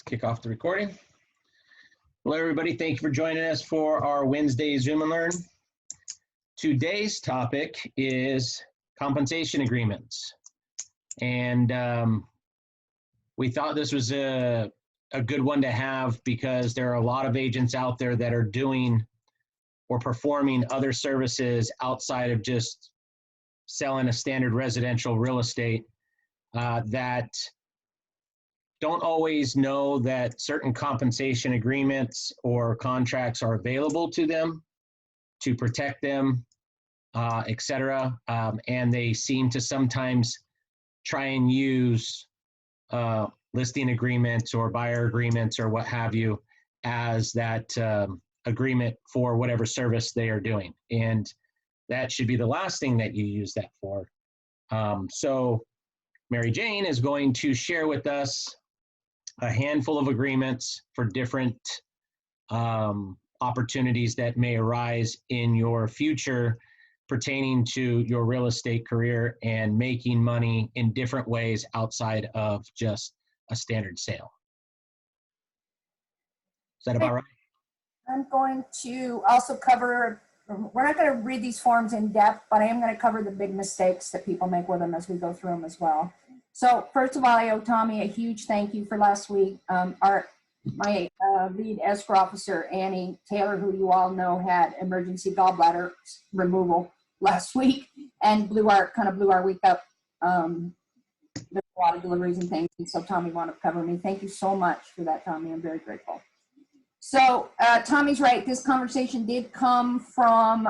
Let's kick off the recording. Hello, everybody. Thank you for joining us for our Wednesday Zoom and Learn. Today's topic is compensation agreements. And we thought this was a good one to have because there are a lot of agents out there that are doing or performing other services outside of just selling a standard residential real estate that don't always know that certain compensation agreements or contracts are available to them to protect them, etc. And they seem to sometimes try and use listing agreements or buyer agreements or what have you as that agreement for whatever service they are doing. And that should be the last thing that you use that for. So Mary Jane is going to share with us a handful of agreements for different opportunities that may arise in your future pertaining to your real estate career and making money in different ways outside of just a standard sale. Is that about right? I'm going to also cover, we're not going to read these forms in depth, but I am going to cover the big mistakes that people make with them as we go through them as well. So first of all, I owe Tommy a huge thank you for last week. My lead escrow officer, Annie Taylor, who you all know had emergency gallbladder removal last week and kind of blew our week up. There's a lot of deliveries and things, and so Tommy wanted to cover me. Thank you so much for that, Tommy. I'm very grateful. So Tommy's right. This conversation did come from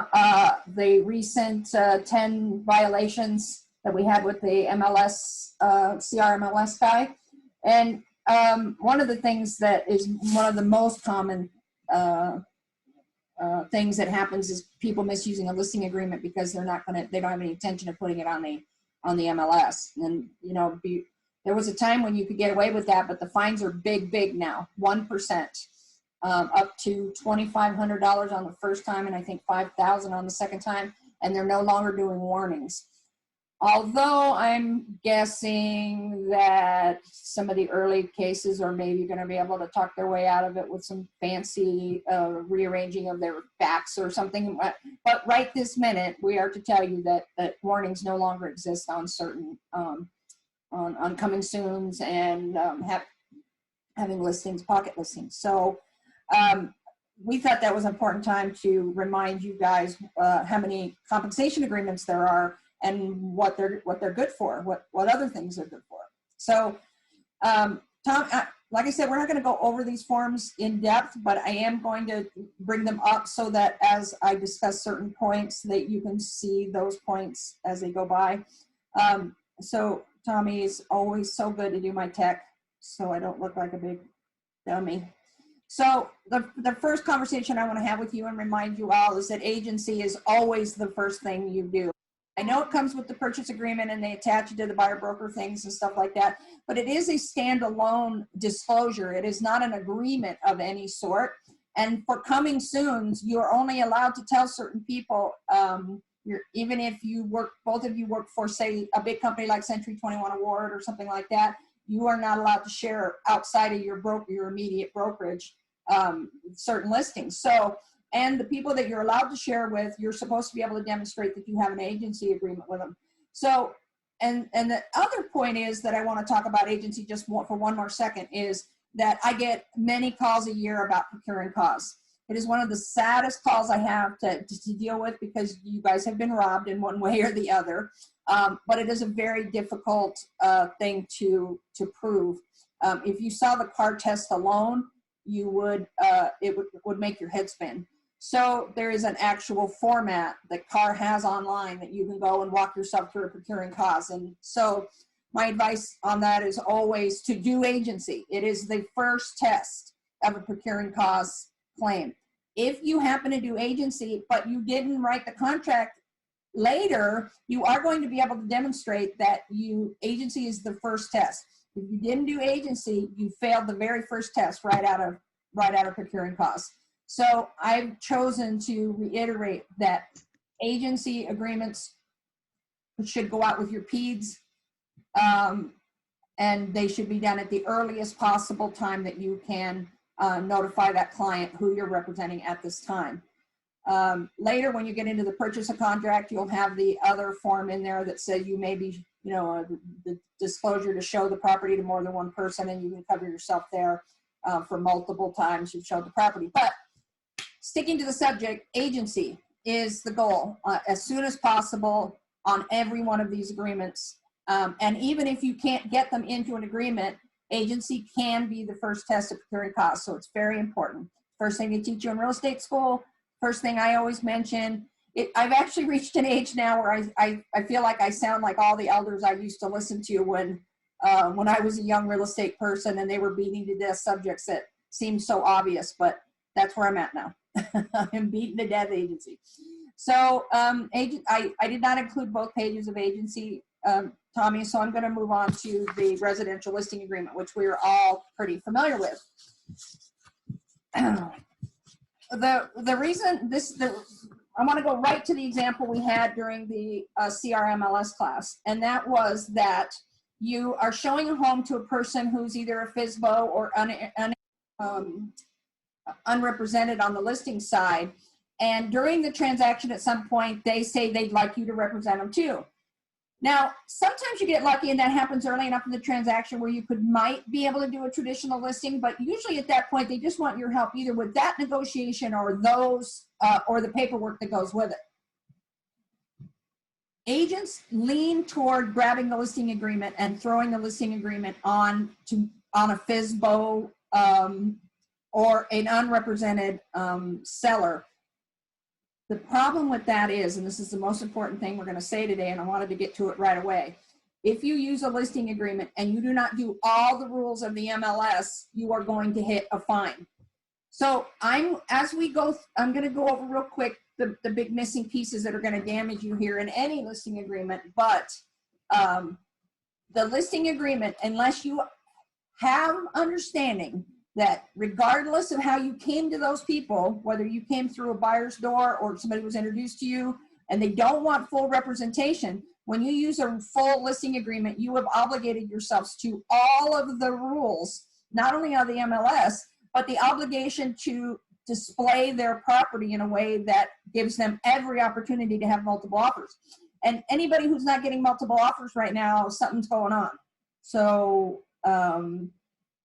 the recent 10 violations that we had with the MLS, CRMLS guy. And one of the things that is one of the most common things that happens is people misusing a listing agreement because they don't have any intention of putting it on the MLS. And, you know, there was a time when you could get away with that, but the fines are big now, 1%. Up to $2,500 on the first time, and I think $5,000 on the second time, and they're no longer doing warnings. Although I'm guessing that some of the early cases are maybe going to be able to talk their way out of it with some fancy rearranging of their backs or something. But right this minute, we are to tell you that warnings no longer exist on certain on coming soons and having listings, pocket listings. So we thought that was an important time to remind you guys how many compensation agreements there are and what they're good for, what other things are good for. So Tom, like I said, we're not going to go over these forms in depth, but I am going to bring them up so that as I discuss certain points that you can see those points as they go by. So Tommy is always so good to do my tech so I don't look like a big dummy. So the first conversation I want to have with you and remind you all is that agency is always the first thing you do. I know it comes with the purchase agreement and they attach it to the buyer broker things and stuff like that, but it is a standalone disclosure. It is not an agreement of any sort. And for coming soons, you're only allowed to tell certain people, even if both of you work for, say, a big company like Century 21 Award or something like that, you are not allowed to share outside of your immediate brokerage certain listings. So, and the people that you're allowed to share with, you're supposed to be able to demonstrate that you have an agency agreement with them. So, and the other point is that I want to talk about agency just for one more second is that I get many calls a year about procuring costs. It is one of the saddest calls I have to deal with because you guys have been robbed in one way or the other. But it is a very difficult thing to prove. If you saw the car test alone, you would it would make your head spin. So there is an actual format that CAR has online that you can go and walk yourself through a procuring cause. And so my advice on that is always to do agency. It is the first test of a procuring cause claim. If you happen to do agency, but you didn't write the contract later, you are going to be able to demonstrate that agency is the first test. If you didn't do agency, you failed the very first test right out of procuring costs. So I've chosen to reiterate that agency agreements should go out with your PEDs and they should be done at the earliest possible time that you can notify that client who you're representing at this time. Later, when you get into the purchase of contract, you'll have the other form in there that says you may be, the disclosure to show the property to more than one person, and you can cover yourself there for multiple times you've showed the property. But sticking to the subject, agency is the goal as soon as possible on every one of these agreements. And even if you can't get them into an agreement, agency can be the first test of procuring costs. So it's very important. First thing they teach you in real estate school, first thing I always mention. I've actually reached an age now where I feel like I sound like all the elders I used to listen to when I was a young real estate person, and they were beating to death subjects that seemed so obvious, but that's where I'm at now. I'm beaten to death agency. So I did not include both pages of agency, Tommy, so I'm going to move on to the residential listing agreement, which we are all pretty familiar with. The reason I want to go right to the example we had during the CRMLS class, and that was that you are showing a home to a person who's either a FSBO or unrepresented on the listing side, and during the transaction at some point they say they'd like you to represent them too. Now, sometimes you get lucky and that happens early enough in the transaction where you might be able to do a traditional listing, but usually at that point they just want your help either with that negotiation or or the paperwork that goes with it. Agents lean toward grabbing the listing agreement and throwing the listing agreement on a FSBO or an unrepresented seller. The problem with that is, and this is the most important thing we're going to say today, and I wanted to get to it right away. If you use a listing agreement and you do not do all the rules of the MLS, you are going to hit a fine. So I'm going to go over real quick the big missing pieces that are going to damage you here in any listing agreement. But the listing agreement, unless you have understanding that regardless of how you came to those people, whether you came through a buyer's door or somebody was introduced to you and they don't want full representation, when you use a full listing agreement, you have obligated yourselves to all of the rules, not only of the MLS, but the obligation to display their property in a way that gives them every opportunity to have multiple offers. And anybody who's not getting multiple offers right now, something's going on. So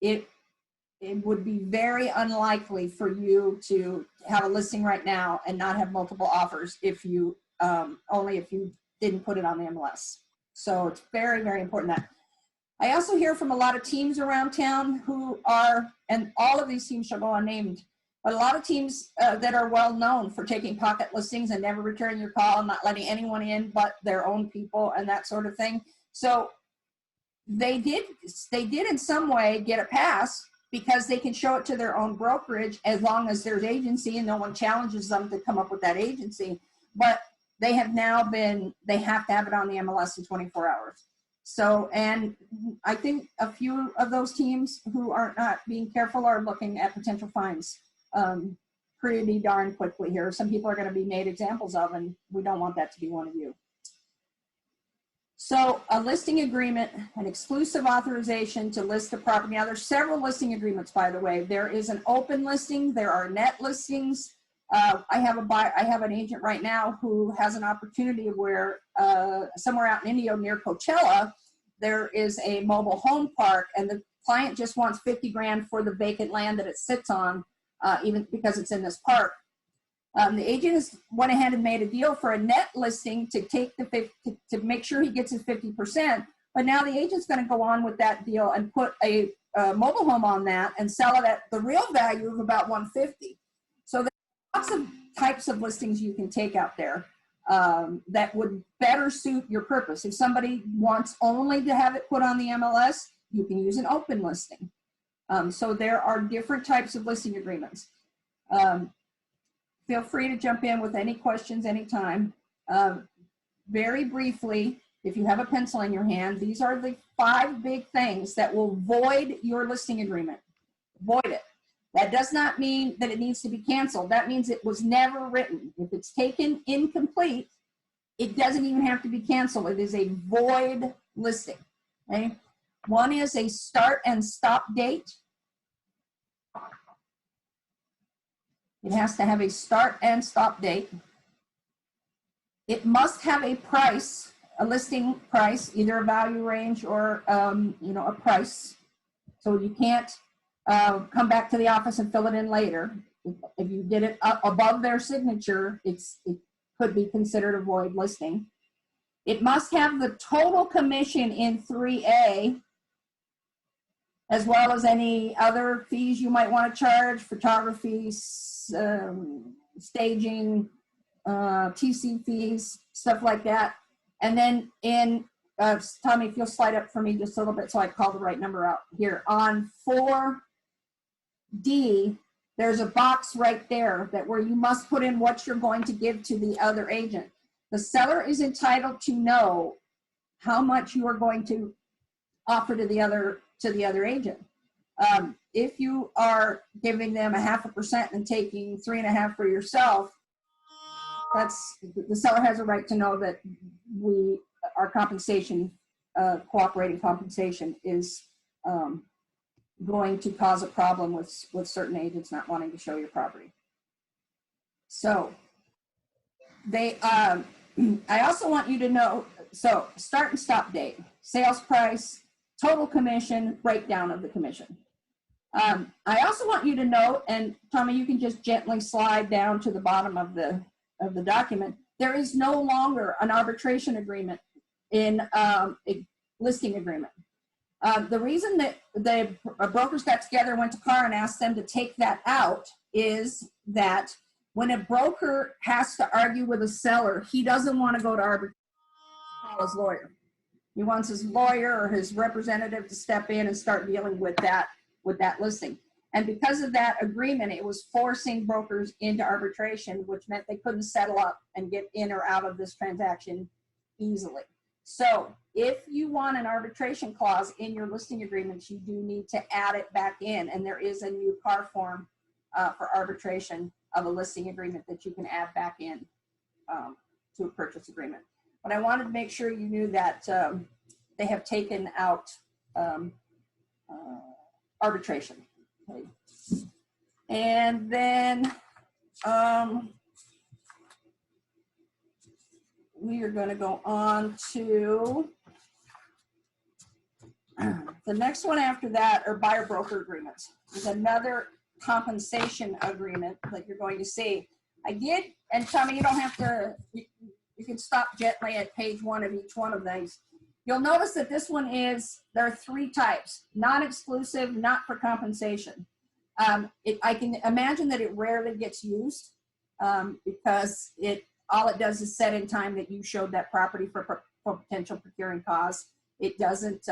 it would be very unlikely for you to have a listing right now and not have multiple offers if you only if you didn't put it on the MLS. So it's very, very important that. I also hear from a lot of teams around town who are, and all of these teams shall go unnamed, but a lot of teams that are well known for taking pocket listings and never returning your call and not letting anyone in but their own people and that sort of thing. So they did in some way get a pass because they can show it to their own brokerage as long as there's agency and no one challenges them to come up with that agency. But they have they have to have it on the MLS in 24 hours. So, and I think a few of those teams who are not being careful are looking at potential fines pretty darn quickly here. Some people are going to be made examples of, and we don't want that to be one of you. So a listing agreement, an exclusive authorization to list the property. Now there's several listing agreements, by the way. There is an open listing. There are net listings. I have an agent right now who has an opportunity where somewhere out in Indio near Coachella, there is a mobile home park, and the client just wants 50 grand for the vacant land that it sits on, even because it's in this park. The agent has went ahead and made a deal for a net listing to take to make sure he gets his 50%. But now the agent's going to go on with that deal and put a mobile home on that and sell it at the real value of about 150. So there's lots of types of listings you can take out there that would better suit your purpose. If somebody wants only to have it put on the MLS, you can use an open listing. So there are different types of listing agreements. Feel free to jump in with any questions anytime. Very briefly, if you have a pencil in your hand, these are the 5 big things that will void your listing agreement. Void it. That does not mean that it needs to be canceled. That means it was never written. If it's taken incomplete, it doesn't even have to be canceled. It is a void listing. Okay? One is a start and stop date. It has to have a start and stop date. It must have a price, a listing price, either a value range or a price. So you can't come back to the office and fill it in later. If you did it above their signature, it could be considered a void listing. It must have the total commission in 3A, as well as any other fees you might want to charge, photography, staging, TC fees, stuff like that. And then in, Tommy, if you'll slide up for me just a little bit so I call the right number out here. On 4D, there's a box right there that where you must put in what you're going to give to the other agent. The seller is entitled to know how much you are going to offer to the other agent. If you are giving them 0.5% and taking 3.5% for yourself, the seller has a right to know that our compensation, cooperating compensation, is going to cause a problem with certain agents not wanting to show your property. So they, I also want you to know, so start and stop date, sales price, total commission, breakdown of the commission. I also want you to note, and Tommy, you can just gently slide down to the bottom of the document, there is no longer an arbitration agreement in a listing agreement. The reason that the brokers got together and went to CAR and asked them to take that out is that when a broker has to argue with a seller, he doesn't want to go to arbitration, call his lawyer. He wants his lawyer or his representative to step in and start dealing with that listing. And because of that agreement, it was forcing brokers into arbitration, which meant they couldn't settle up and get in or out of this transaction easily. So if you want an arbitration clause in your listing agreements, you do need to add it back in. And there is a new CAR form for arbitration of a listing agreement that you can add back in to a purchase agreement. But I wanted to make sure you knew that they have taken out arbitration. Okay. And then we are going to go on to the next one after that are buyer broker agreements. There's another compensation agreement that you're going to see. I did, and Tommy, you don't have to, you can stop gently at page 1 of each one of these. You'll notice that this one there are 3 types: non-exclusive, not for compensation. I can imagine that it rarely gets used because all it does is set in time that you showed that property for potential procuring cause. It doesn't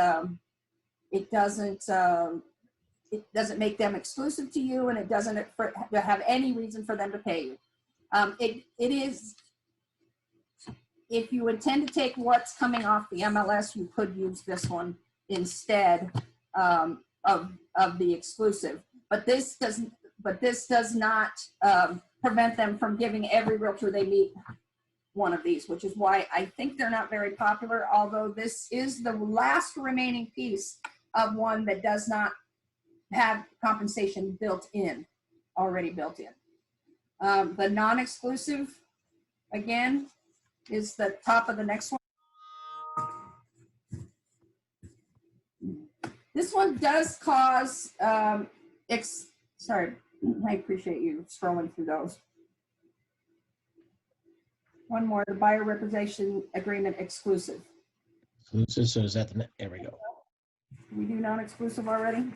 make them exclusive to you, and it doesn't have any reason for them to pay you. It is, if you intend to take what's coming off the MLS, you could use this one instead of the exclusive. But this does not prevent them from giving every realtor they meet one of these, which is why I think they're not very popular, although this is the last remaining piece of one that does not have compensation already built in. The non-exclusive, again, is the top of the next one. This one does cause, sorry, I appreciate you scrolling through those. One more, the buyer representation agreement exclusive. Exclusive, so is that there we go. Did we do non-exclusive already?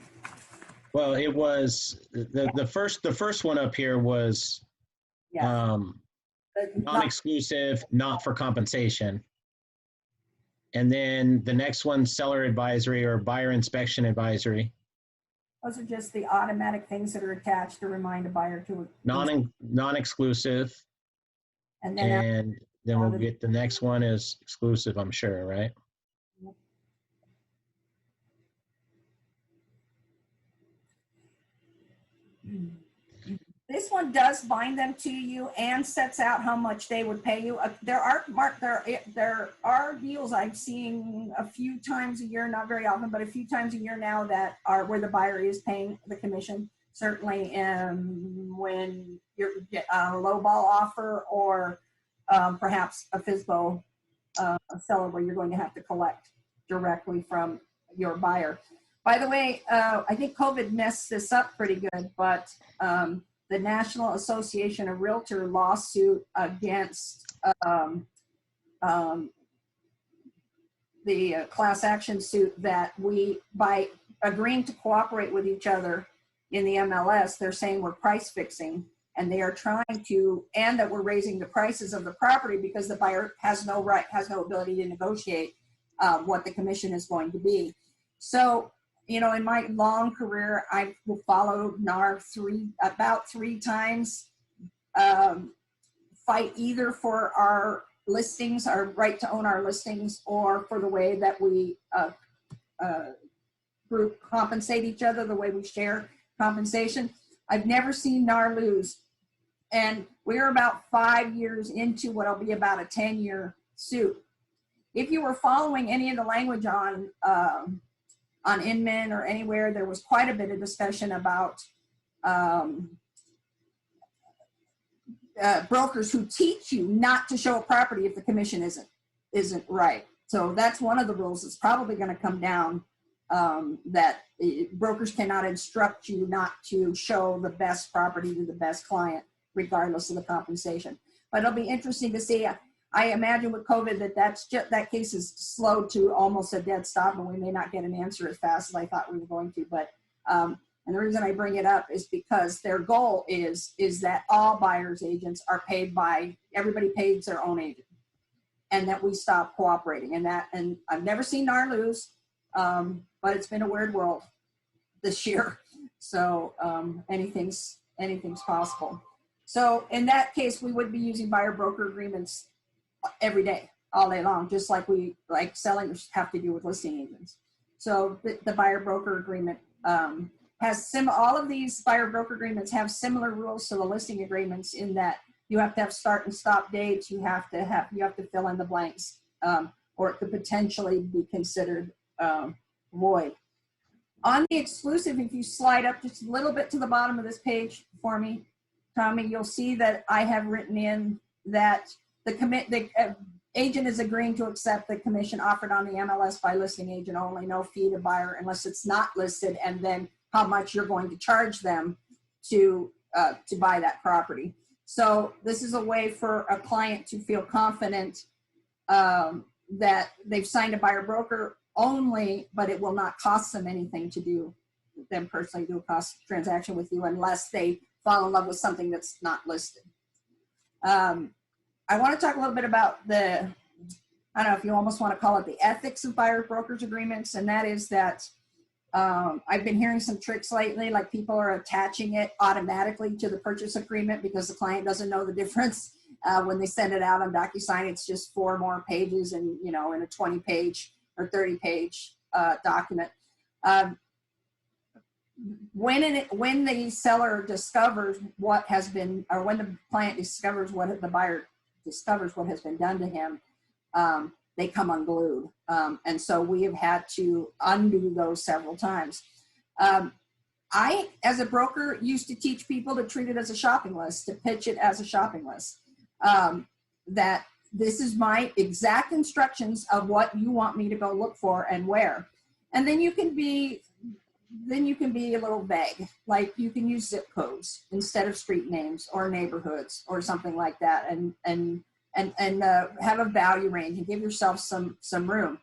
Well, it was, the first one up here was non-exclusive, not for compensation. And then the next one, seller advisory or buyer inspection advisory. Those are just the automatic things that are attached to remind a buyer to non-exclusive. And then we'll get the next one is exclusive, I'm sure, right? This this one does bind them to you and sets out how much they would pay you. There are deals I've seen a few times a year, not very often, but a few times a year now that are where the buyer is paying the commission. Certainly, when you're a low ball offer or perhaps a FSBO seller where you're going to have to collect directly from your buyer. By the way, I think COVID messed this up pretty good, but the National Association of Realtor lawsuit against the class action suit that we, by agreeing to cooperate with each other in the MLS, they're saying we're price fixing, and they are trying to, and that we're raising the prices of the property because the buyer has no right, has no ability to negotiate what the commission is going to be. So, you know, in my long career, I've followed NAR about three times, fight either for our listings, our right to own our listings, or for the way that we group compensate each other, the way we share compensation. I've never seen NAR lose. And we're about 5 years into what'll be about a 10-year suit. If you were following any of the language on Inman or anywhere, there was quite a bit of discussion about brokers who teach you not to show a property if the commission isn't right. So that's one of the rules that's probably going to come down, that brokers cannot instruct you not to show the best property to the best client, regardless of the compensation. But it'll be interesting to see. I imagine with COVID that case is slowed to almost a dead stop, and we may not get an answer as fast as I thought we were going to. But and the reason I bring it up is because their goal is that all buyers agents are paid by, everybody pays their own agent, and that we stop cooperating. And I've never seen NAR lose, but it's been a weird world this year. So anything's possible. So in that case, we would be using buyer broker agreements every day, all day long, just like sellers have to do with listing agents. So the buyer broker agreement has all of these buyer broker agreements have similar rules to the listing agreements in that you have to have start and stop dates. You have to fill in the blanks, or it could potentially be considered void. On the exclusive, if you slide up just a little bit to the bottom of this page for me, Tommy, you'll see that I have written in that the agent is agreeing to accept the commission offered on the MLS by listing agent only, no fee to buyer unless it's not listed, and then how much you're going to charge them to buy that property. So this is a way for a client to feel confident that they've signed a buyer broker only, but it will not cost them anything to do them personally do a cost transaction with you unless they fall in love with something that's not listed. I want to talk a little bit about I don't know if you almost want to call it the ethics of buyer brokers agreements, and that is that I've been hearing some tricks lately, like people are attaching it automatically to the purchase agreement because the client doesn't know the difference. When they send it out on DocuSign, it's just 4 more pages, and in a 20-page or 30-page document. When the seller discovers what has been, or when the client discovers what the buyer discovers what has been done to him, they come unglued. And so we have had to undo those several times. I, as a broker, used to teach people to treat it as a shopping list, to pitch it as a shopping list. That this is my exact instructions of what you want me to go look for and where. And then you can be a little vague, like you can use zip codes instead of street names or neighborhoods or something like that, and have a value range and give yourself some room.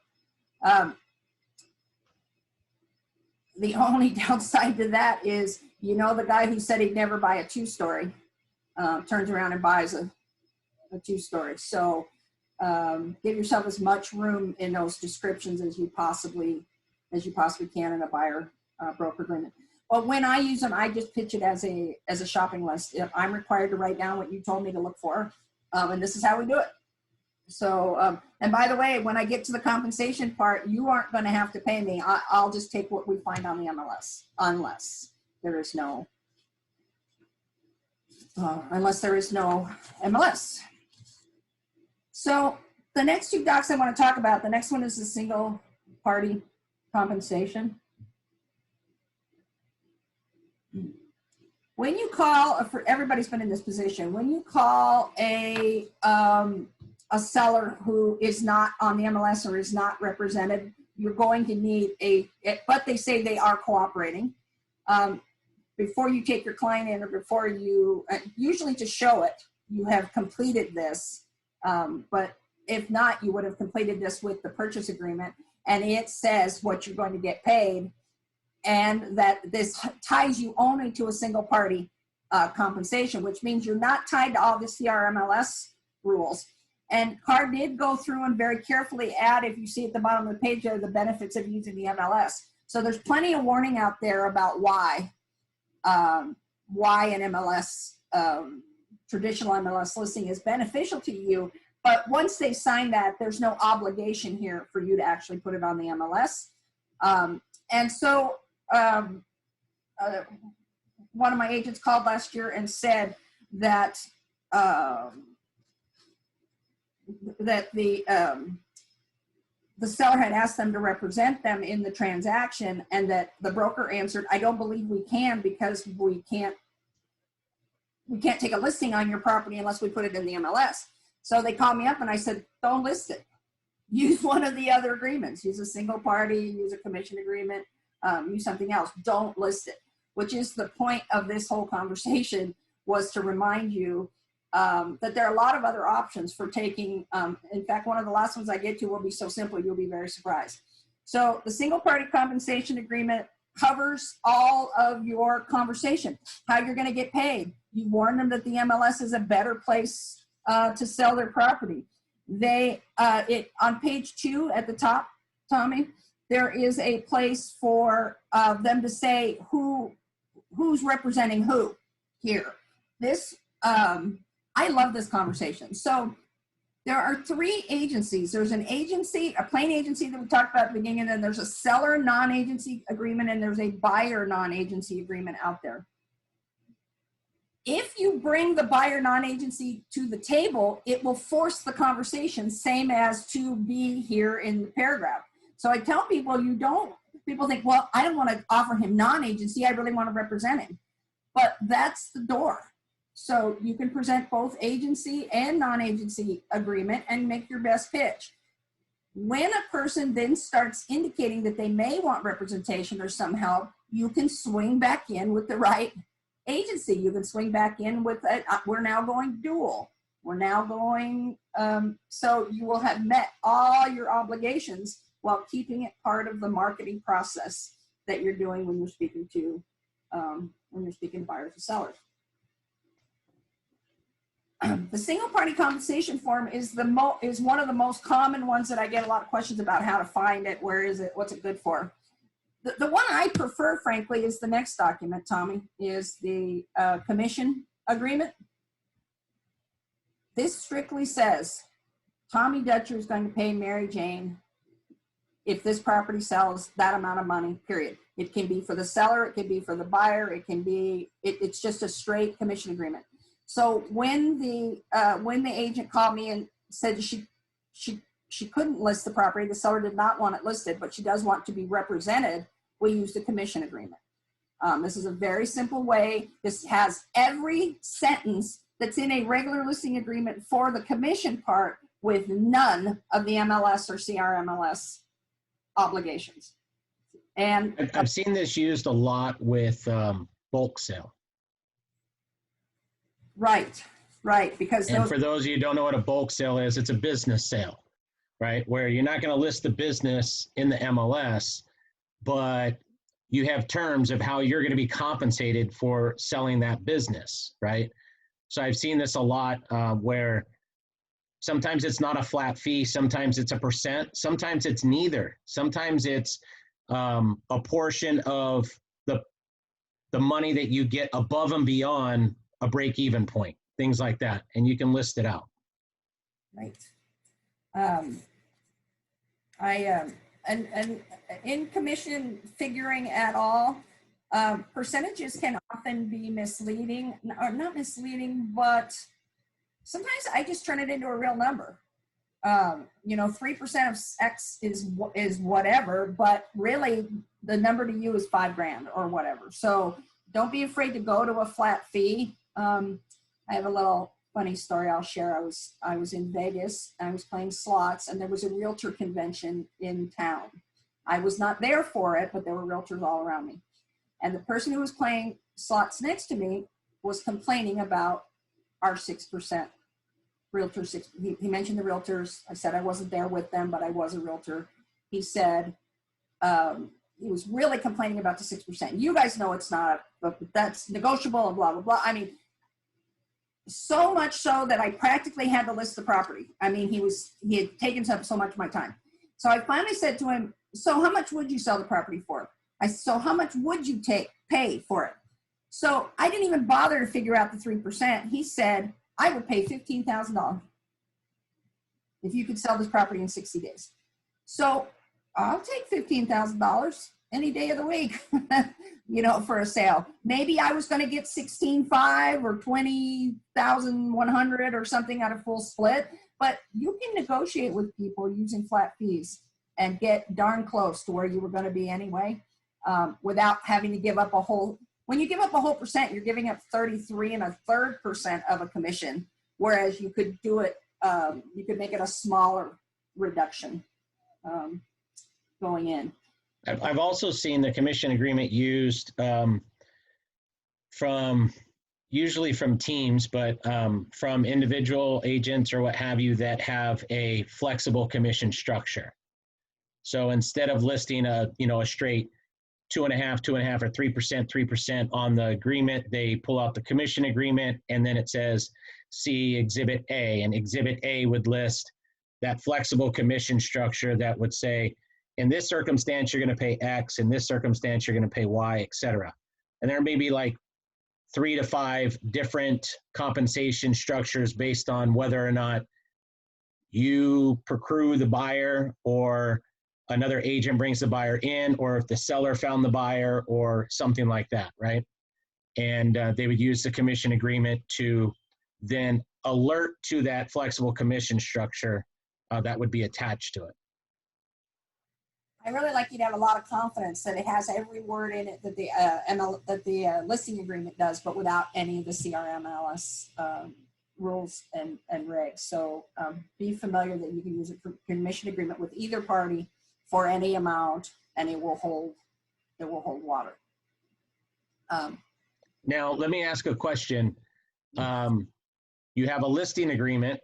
The only downside to that is, the guy who said he'd never buy a 2-story turns around and buys a 2-story. So give yourself as much room in those descriptions as you possibly can in a buyer broker agreement. But when I use them, I just pitch it as a shopping list. If I'm required to write down what you told me to look for, and this is how we do it. So, and by the way, when I get to the compensation part, you aren't going to have to pay me. I'll just take what we find on the MLS, unless there is no unless there is no MLS. So the next two docs I want to talk about, the next one is the single party compensation. When you call, for everybody's been in this position, when you call a seller who is not on the MLS or is not represented, you're going to need but they say they are cooperating. Before you take your client in, or before you, usually to show it, you have completed this. But if not, you would have completed this with the purchase agreement, and it says what you're going to get paid, and that this ties you only to a single party compensation, which means you're not tied to all the CRMLS rules. And CAR did go through and very carefully add, if you see at the bottom of the page there, the benefits of using the MLS. So there's plenty of warning out there about why an MLS, traditional MLS listing is beneficial to you. But once they sign that, there's no obligation here for you to actually put it on the MLS. And so one of my agents called last year and said that the seller had asked them to represent them in the transaction, and that the broker answered, "I don't believe we can, because we can't take a listing on your property unless we put it in the MLS." So they called me up and I said, "Don't list it. Use one of the other agreements. Use a single party, use a commission agreement, use something else. Don't list it," which is the point of this whole conversation, was to remind you that there are a lot of other options for taking. In fact, one of the last ones I get to will be so simple, you'll be very surprised. So the single party compensation agreement covers all of your conversation, how you're going to get paid. You warn them that the MLS is a better place to sell their property. On page 2 at the top, Tommy, there is a place for them to say who's representing who here. This, I love this conversation. So there are 3 agencies. There's an agency, a plain agency that we talked about at the beginning, and then there's a seller non-agency agreement, and there's a buyer non-agency agreement out there. If you bring the buyer non-agency to the table, it will force the conversation, same as to be here in the paragraph. So I tell people, people think, well, I don't want to offer him non-agency, I really want to represent him. But that's the door. So you can present both agency and non-agency agreement and make your best pitch. When a person then starts indicating that they may want representation or some help, you can swing back in with the right agency. You can swing back in with we're now going dual. We're now going, so you will have met all your obligations while keeping it part of the marketing process that you're doing when you're speaking to buyers and sellers. The single party compensation form is one of the most common ones that I get a lot of questions about, how to find it, where is it, what's it good for. The one I prefer, frankly, is the next document, Tommy, is the commission agreement. This strictly says Tommy Dutcher is going to pay Mary Jane if this property sells that amount of money, period. It can be for the seller, it can be for the buyer, it can be, it's just a straight commission agreement. So when the agent called me and said she couldn't list the property, the seller did not want it listed, but she does want to be represented, we used a commission agreement. This is a very simple way. This has every sentence that's in a regular listing agreement for the commission part, with none of the MLS or CRMLS obligations. And I've seen this used a lot with bulk sale. Right, because and for those of you who don't know what a bulk sale is, it's a business sale, right? Where you're not going to list the business in the MLS, but you have terms of how you're going to be compensated for selling that business, right? So I've seen this a lot where sometimes it's not a flat fee, sometimes it's a percent, sometimes it's neither. Sometimes it's a portion of the money that you get above and beyond a break-even point, things like that, and you can list it out. Right. And in commission figuring at all, Percentages can often be misleading, or not misleading, but sometimes I just turn it into a real number. 3% of X is whatever, but really the number to you is $5,000 or whatever. So don't be afraid to go to a flat fee. I have a little funny story I'll share. I was in Vegas. I was playing slots, and there was a realtor convention in town. I was not there for it, but there were realtors all around me. And the person who was playing slots next to me was complaining about our 6%. Realtor six. He mentioned the realtors. I said I wasn't there with them, but I was a realtor. He said he was really complaining about the 6%. You guys know it's not, but that's negotiable and blah, blah, blah. I mean, so much so that I practically had to list the property. I mean, he had taken up so much of my time. So I finally said to him, so how much would you sell the property for? So how much would you pay for it? So I didn't even bother to figure out the 3%. He said, I would pay $15,000 if you could sell this property in 60 days. So I'll take $15,000 any day of the week, for a sale. Maybe I was going to get 16.5 or 20,100 or something at a full split, but you can negotiate with people using flat fees and get darn close to where you were going to be anyway, without having to give up a whole. When you give up a whole percent, you're giving up 33.33% of a commission, whereas you could do it, you could make it a smaller reduction going in. I've also seen the commission agreement used usually from teams, but from individual agents or what have you that have a flexible commission structure. So instead of listing a straight 2.5, or 3% on the agreement, they pull out the commission agreement, and then it says, see Exhibit A, and Exhibit A would list that flexible commission structure that would say, in this circumstance, you're going to pay X, in this circumstance, you're going to pay Y, etc. And there may be like 3 to 5 different compensation structures based on whether or not you procure the buyer or another agent brings the buyer in, or if the seller found the buyer or something like that, right? And they would use the commission agreement to then alert to that flexible commission structure that would be attached to it. I really like you to have a lot of confidence that it has every word in it that the listing agreement does, but without any of the CRMLS rules and regs. So be familiar that you can use a commission agreement with either party for any amount, and it will hold water. Now, let me ask a question. You have a listing agreement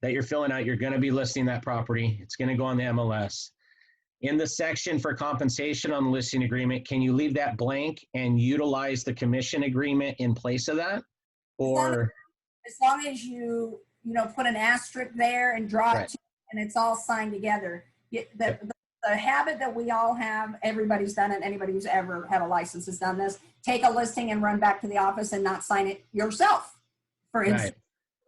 that you're filling out. You're going to be listing that property. It's going to go on the MLS. In the section for compensation on the listing agreement, can you leave that blank and utilize the commission agreement in place of that? Or as long as you put an asterisk there and draw right. it to, and it's all signed together. The habit that we all have, everybody's done it, anybody who's ever had a license has done this, take a listing and run back to the office and not sign it yourself, for instance.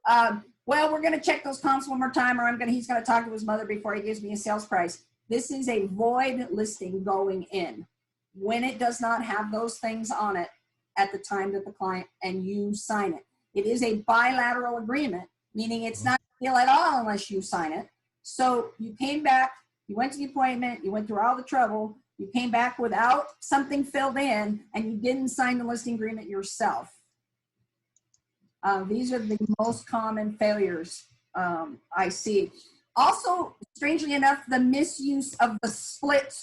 Right. Well, we're going to check those comps one more time, or he's going to talk to his mother before he gives me a sales price. This is a void listing going in. When it does not have those things on it at the time that the client and you sign it. It is a bilateral agreement, meaning it's not a deal at all unless you sign it. So you came back, you went to the appointment, you went through all the trouble, you came back without something filled in, and you didn't sign the listing agreement yourself. These are the most common failures I see. Also, strangely enough, the misuse of the split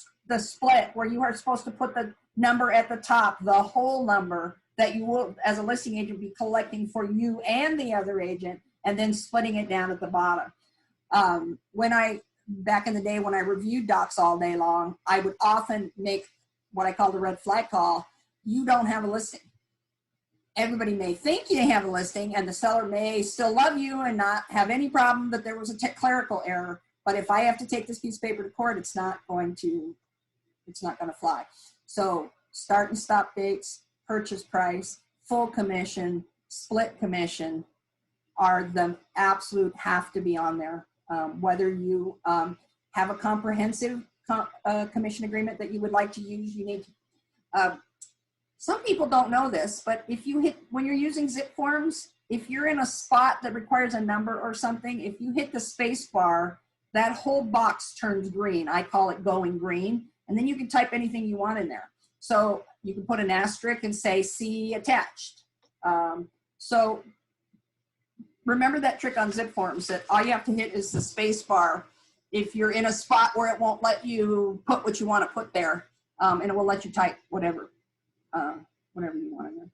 where you are supposed to put the number at the top, the whole number that you will, as a listing agent, be collecting for you and the other agent, and then splitting it down at the bottom. Back in the day when I reviewed docs all day long, I would often make what I call the red flag call. You don't have a listing. Everybody may think you have a listing, and the seller may still love you and not have any problem that there was a clerical error. But if I have to take this piece of paper to court, it's not going to fly. So start and stop dates, purchase price, full commission, split commission are the absolute have to be on there. Whether you have a comprehensive commission agreement that you would like to use, you need to Some people don't know this, but if you hit, when you're using zip forms, if you're in a spot that requires a number or something, if you hit the space bar, that whole box turns green. I call it going green. And then you can type anything you want in there. So you can put an asterisk and say, see attached. So remember that trick on zip forms, that all you have to hit is the space bar if you're in a spot where it won't let you put what you want to put there, and it will let you type whatever you want in there.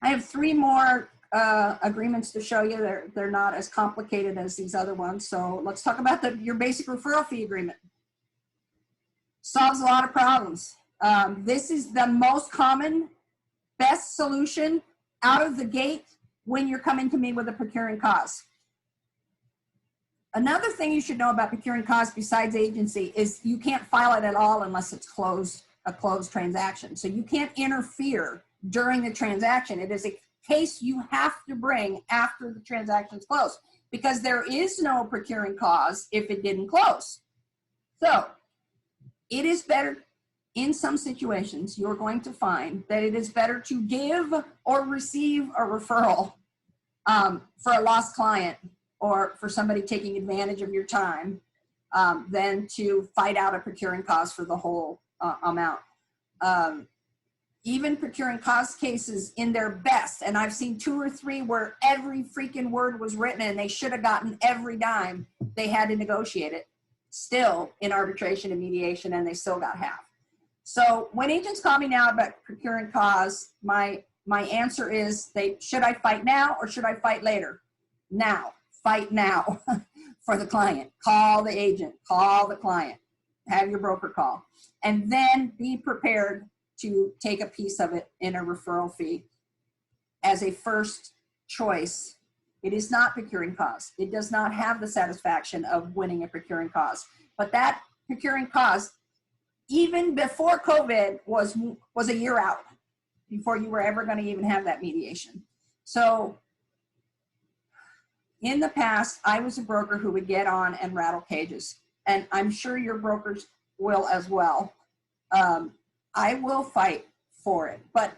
I have 3 more agreements to show you. They're not as complicated as these other ones. So let's talk about your basic referral fee agreement. Solves a lot of problems. This is the most common, best solution out of the gate when you're coming to me with a procuring cause. Another thing you should know about procuring cause besides agency is you can't file it at all unless it's a closed transaction. So you can't interfere during the transaction. It is a case you have to bring after the transaction's closed, because there is no procuring cause if it didn't close. So it is better, in some situations, you're going to find that it is better to give or receive a referral for a lost client or for somebody taking advantage of your time than to fight out a procuring cause for the whole amount. Even procuring cause cases in their best, and I've seen 2 or 3 where every freaking word was written and they should have gotten every dime, they had to negotiate it still in arbitration and mediation, and they still got half. So when agents call me now about procuring cause, my answer is, should I fight now or should I fight later? Now. Fight now for the client. Call the agent, call the client, have your broker call, and then be prepared to take a piece of it in a referral fee as a first choice. It is not procuring cause. It does not have the satisfaction of winning a procuring cause. But that procuring cause, even before COVID, was a year out before you were ever going to even have that mediation. So in the past, I was a broker who would get on and rattle cages, and I'm sure your brokers will as well. I will fight for it, but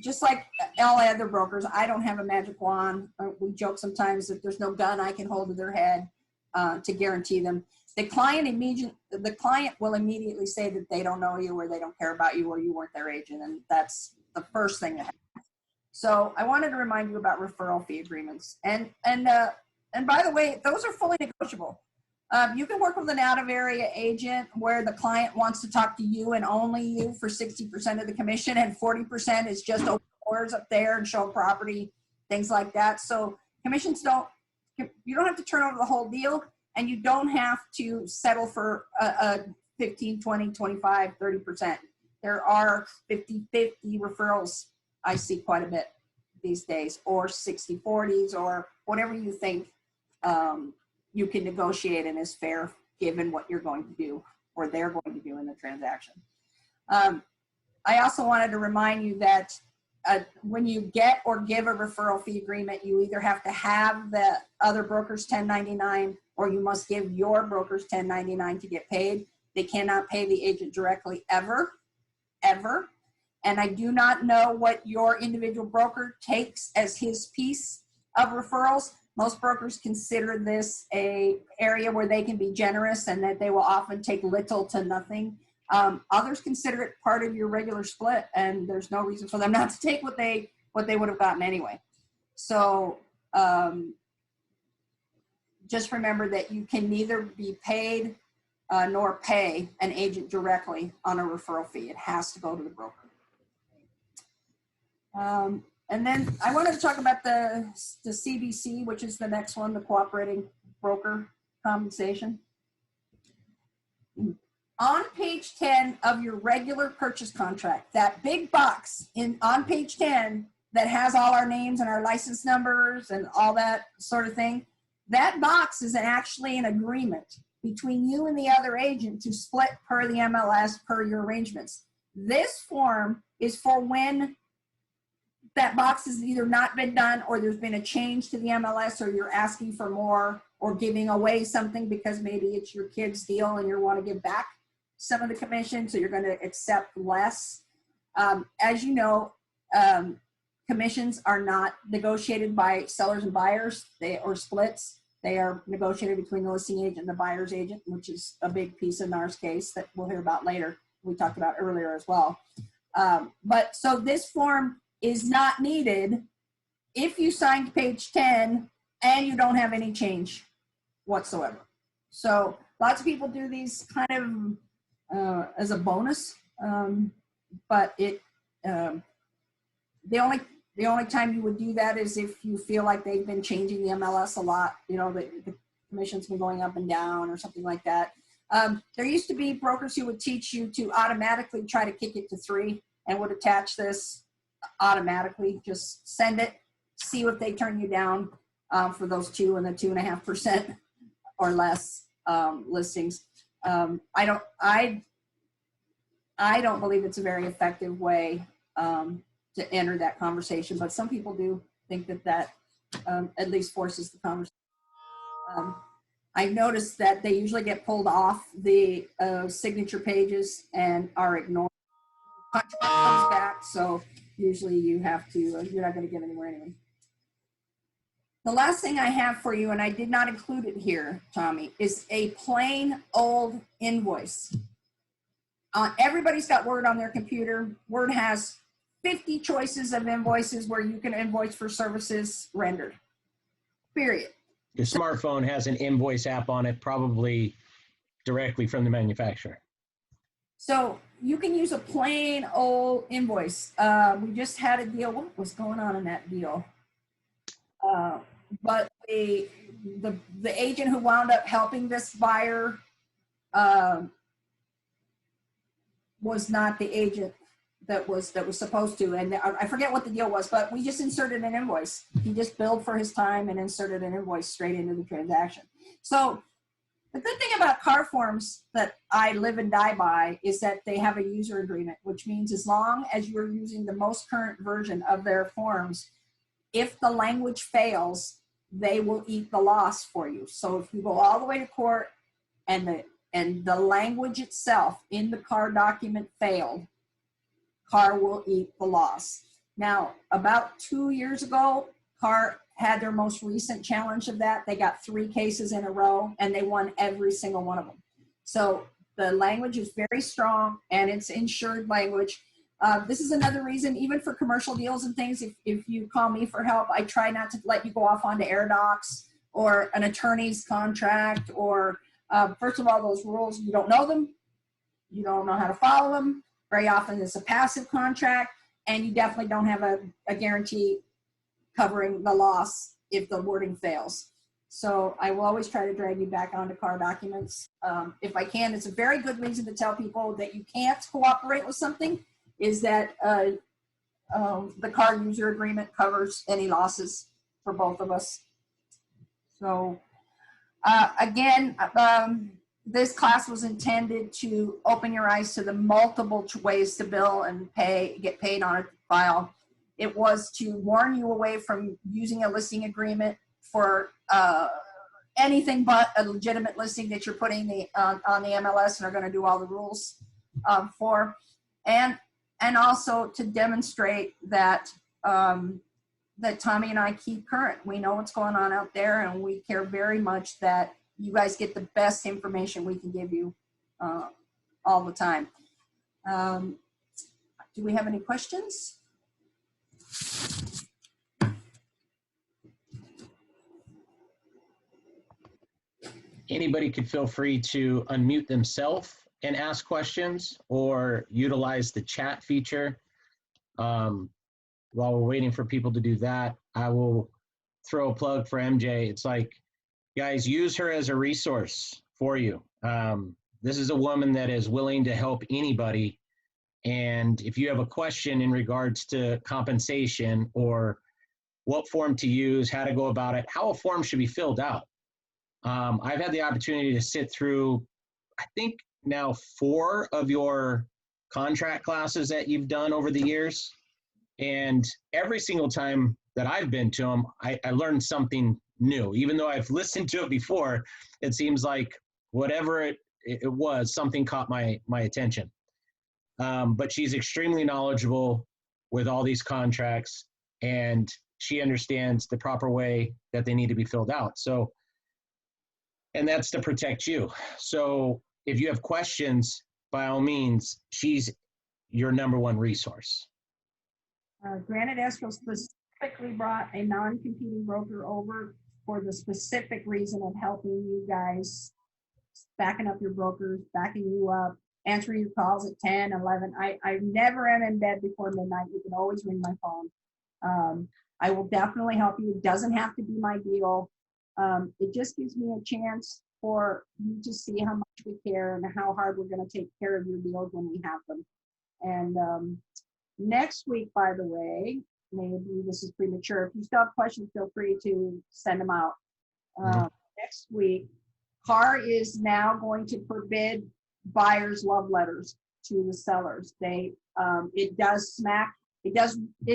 just like all other brokers, I don't have a magic wand. We joke sometimes that there's no gun I can hold to their head to guarantee them. The client will immediately say that they don't know you, or they don't care about you, or you weren't their agent, and that's the first thing that happens. So I wanted to remind you about referral fee agreements. And by the way, those are fully negotiable. You can work with an out-of-area agent where the client wants to talk to you and only you for 60% of the commission, and 40% is just open doors up there and show property, things like that. So commissions you don't have to turn over the whole deal, and you don't have to settle for a 15, 20, 25, 30%. There are 50-50 referrals I see quite a bit these days, or 60-40s, or whatever you think you can negotiate and is fair given what you're going to do or they're going to do in the transaction. I also wanted to remind you that when you get or give a referral fee agreement, you either have to have the other broker's 1099, or you must give your broker's 1099 to get paid. They cannot pay the agent directly ever. And I do not know what your individual broker takes as his piece of referrals. Most brokers consider this an area where they can be generous and that they will often take little to nothing. Others consider it part of your regular split, and there's no reason for them not to take what they would have gotten anyway. So just remember that you can neither be paid nor pay an agent directly on a referral fee. It has to go to the broker. And then I wanted to talk about the CBC, which is the next one, the cooperating broker compensation. On page 10 of your regular purchase contract, that big box on page 10 that has all our names and our license numbers and all that sort of thing, that box is actually an agreement between you and the other agent to split per the MLS, per your arrangements. This form is for when that box has either not been done, or there's been a change to the MLS, or you're asking for more, or giving away something because maybe it's your kid's deal and you want to give back. some of the commission, so you're going to accept less. As you know, commissions are not negotiated by sellers and buyers, or splits. They are negotiated between the listing agent and the buyer's agent, which is a big piece in NAR's case that we'll hear about later. We talked about earlier as well. But so this form is not needed if you signed page 10 and you don't have any change whatsoever. So lots of people do these kind of as a bonus, but the only time you would do that is if you feel like they've been changing the MLS a lot, you know, the commission's been going up and down or something like that. There used to be brokers who would teach you to automatically try to kick it to 3 and would attach this automatically. Just send it, see if they turn you down for those 2 and the 2.5% or less listings. I don't believe it's a very effective way to enter that conversation, but some people do think that at least forces the conversation. I've noticed that they usually get pulled off the signature pages and are ignored. Contract comes back, so usually you have to, you're not going to get anywhere anyway. The last thing I have for you, and I did not include it here, Tommy, is a plain old invoice. Everybody's got Word on their computer. Word has 50 choices of invoices where you can invoice for services rendered, period. Your smartphone has an invoice app on it, probably directly from the manufacturer. So you can use a plain old invoice. We just had a deal. What was going on in that deal? But the agent who wound up helping this buyer was not the agent that was supposed to, and I forget what the deal was, but we just inserted an invoice. He just billed for his time and inserted an invoice straight into the transaction. So the good thing about car forms that I live and die by is that they have a user agreement, which means as long as you're using the most current version of their forms, if the language fails, they will eat the loss for you. So if you go all the way to court and the language itself in the car document failed, car will eat the loss. Now, about 2 years ago, car had their most recent challenge of that. They got 3 cases in a row and they won every single one of them. So the language is very strong and it's insured language. This is another reason, even for commercial deals and things, if you call me for help, I try not to let you go off onto AirDocs or an attorney's contract or, first of all, those rules, you don't know them. You don't know how to follow them. Very often it's a passive contract, and you definitely don't have a guarantee covering the loss if the wording fails. So I will always try to drag you back onto car documents. If I can, it's a very good reason to tell people that you can't cooperate with something is that the car user agreement covers any losses for both of us. So again, this class was intended to open your eyes to the multiple ways to bill and get paid on a file. It was to warn you away from using a listing agreement for anything but a legitimate listing that you're putting on the MLS and are going to do all the rules for, and also to demonstrate that that Tommy and I keep current. We know what's going on out there, and we care very much that you guys get the best information we can give you all the time. Do we have any questions? Anybody could feel free to unmute themselves and ask questions or utilize the chat feature. While we're waiting for people to do that, I will throw a plug for MJ. It's like, guys, use her as a resource for you. This is a woman that is willing to help anybody. And if you have a question in regards to compensation or what form to use, how to go about it, how a form should be filled out. I've had the opportunity to sit through, I think now 4 of your contract classes that you've done over the years. And every single time that I've been to them, I learned something new. Even though I've listened to it before, it seems like whatever it it was something caught my attention. But she's extremely knowledgeable with all these contracts, and she understands the proper way that they need to be filled out. So, and that's to protect you. So if you have questions, by all means, she's your number one resource. Granite Escrow specifically brought a non-competing broker over for the specific reason of helping you guys, backing up your brokers, backing you up, answering your calls at 10, 11. I never am in bed before midnight. You can always ring my phone. I will definitely help you. It doesn't have to be my deal. It just gives me a chance for you to see how much we care and how hard we're going to take care of your deals when we have them. And next week, by the way, maybe this is premature. If you still have questions, feel free to send them out. Next week, CAR is now going to forbid buyers' love letters to the sellers. It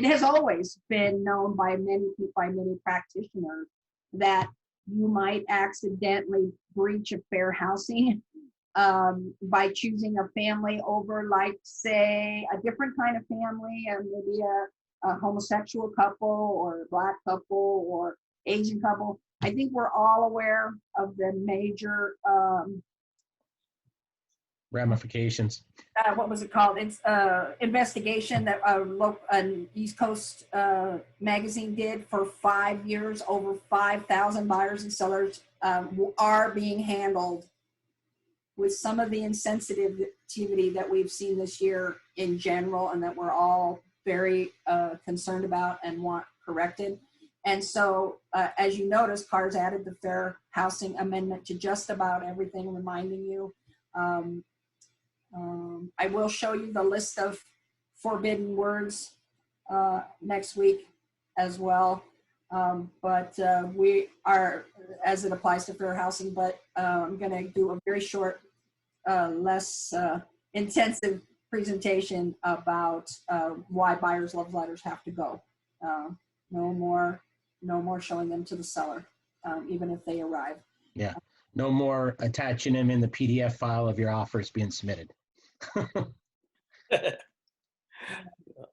has always been known by many practitioners that you might accidentally breach a fair housing by choosing a family over, like, say, a different kind of family, and maybe a homosexual couple or a Black couple or Asian couple. I think we're all aware of the major ramifications. What was it called? It's investigation that an East Coast magazine did for 5 years. Over 5,000 buyers and sellers are being handled with some of the insensitivity that we've seen this year in general, and that we're all very concerned about and want corrected. And so, as you notice, CAR's added the Fair Housing Amendment to just about everything, reminding you. I will show you the list of forbidden words next week as well. But we are, as it applies to fair housing, but I'm going to do a very short, less intensive presentation about why buyers' love letters have to go. No more showing them to the seller, even if they arrive. Yeah, no more attaching them in the PDF file of your offers being submitted.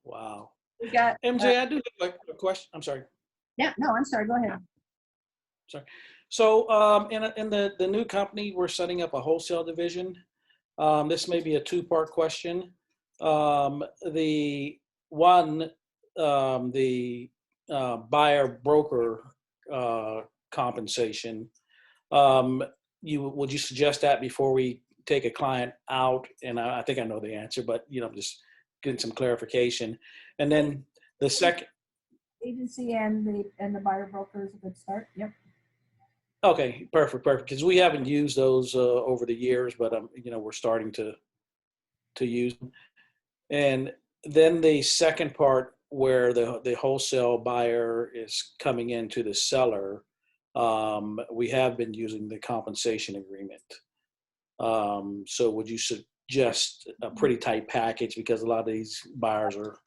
Wow. We got MJ, I do have a question. I'm sorry. Yeah, no, I'm sorry. Go ahead. Sorry. So in the new company, we're setting up a wholesale division. This may be a two-part question. The one, the buyer broker compensation. Would you suggest that before we take a client out? And I think I know the answer, but just getting some clarification. And then the second. Agency and the buyer broker is a good start. Yep. Okay, perfect. Because we haven't used those over the years, but we're starting to use them. And then the second part, where the wholesale buyer is coming into the seller, we have been using the compensation agreement. So would you suggest a pretty tight package, because a lot of these buyers are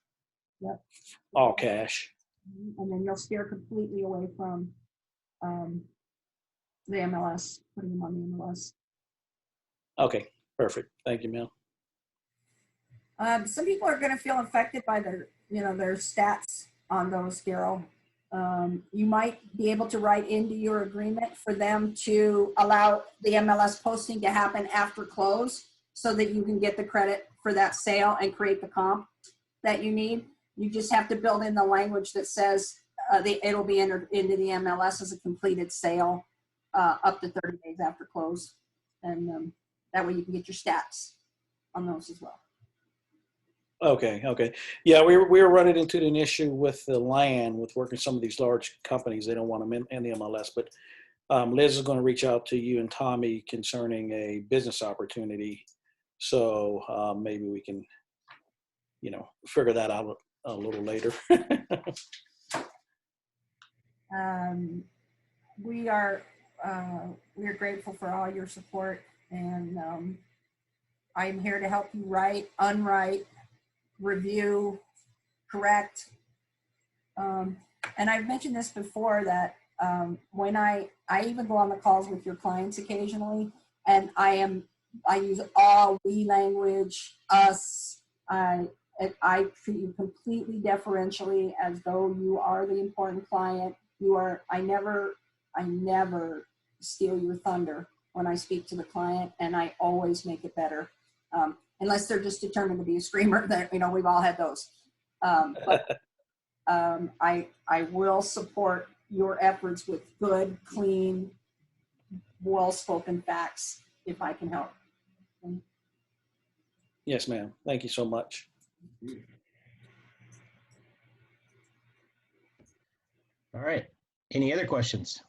all cash? And then you'll steer completely away from the MLS, putting them on the MLS. Okay, perfect. Thank you, Mel. Some people are going to feel affected by their stats on those, Daryl. You might be able to write into your agreement for them to allow the MLS posting to happen after close, so that you can get the credit for that sale and create the comp that you need. You just have to build in the language that says it'll be entered into the MLS as a completed sale up to 30 days after close. And that way you can get your stats on those as well. Okay. Yeah, we were running into an issue with the land, with working with some of these large companies. They don't want them in the MLS, but Liz is going to reach out to you and Tommy concerning a business opportunity. So maybe we can, figure that out a little later. We are grateful for all your support, and I'm here to help you write, unwrite, review, correct. And I've mentioned this before, that when I even go on the calls with your clients occasionally, and I am I use all, we language, us. I treat you completely deferentially as though you are the important client. You are, I never steal your thunder when I speak to the client, and I always make it better. Unless they're just determined to be a screamer, that, you know, we've all had those. I will support your efforts with good, clean, well-spoken facts if I can help. Yes, ma'am. Thank you so much. All right. Any other questions?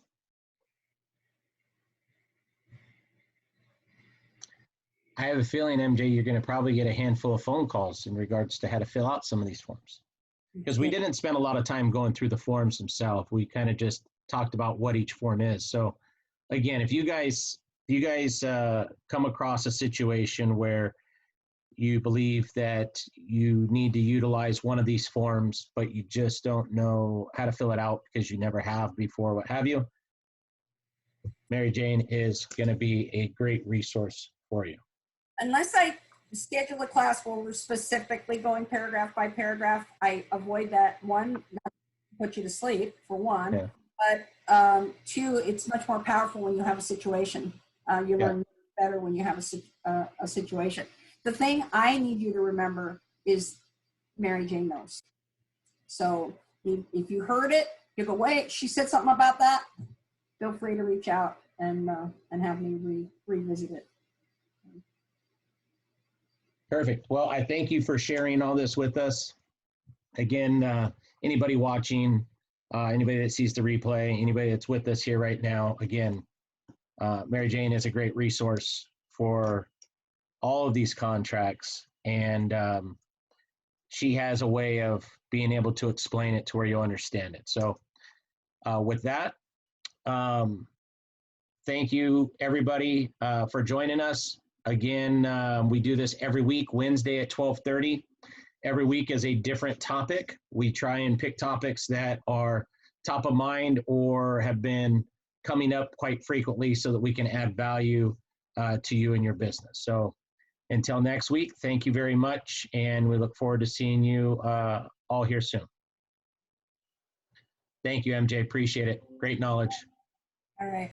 I have a feeling, MJ, you're going to probably get a handful of phone calls in regards to how to fill out some of these forms. Because we didn't spend a lot of time going through the forms themselves. We kind of just talked about what each form is. So again, if you guys come across a situation where you believe that you need to utilize one of these forms, but you just don't know how to fill it out because you never have before, what have you, Mary Jane is going to be a great resource for you. Unless I schedule a class where we're specifically going paragraph by paragraph, I avoid that. One, not to put you to sleep, for one. Yeah. But two, it's much more powerful when you have a situation. You learn better when you have a situation. The thing I need you to remember is Mary Jane knows. So if you heard it, you go, wait, she said something about that. Feel free to reach out and have me revisit it. Perfect. Well, I thank you for sharing all this with us. Again, anybody watching, anybody that sees the replay, anybody that's with us here right now, again, Mary Jane is a great resource for all of these contracts, and she has a way of being able to explain it to where you'll understand it. So with that, thank you everybody for joining us. Again, we do this every week, Wednesday at 12:30. Every week is a different topic. We try and pick topics that are top of mind or have been coming up quite frequently so that we can add value to you and your business. So until next week, thank you very much, and we look forward to seeing you all here soon. Thank you, MJ. Appreciate it. Great knowledge. All right.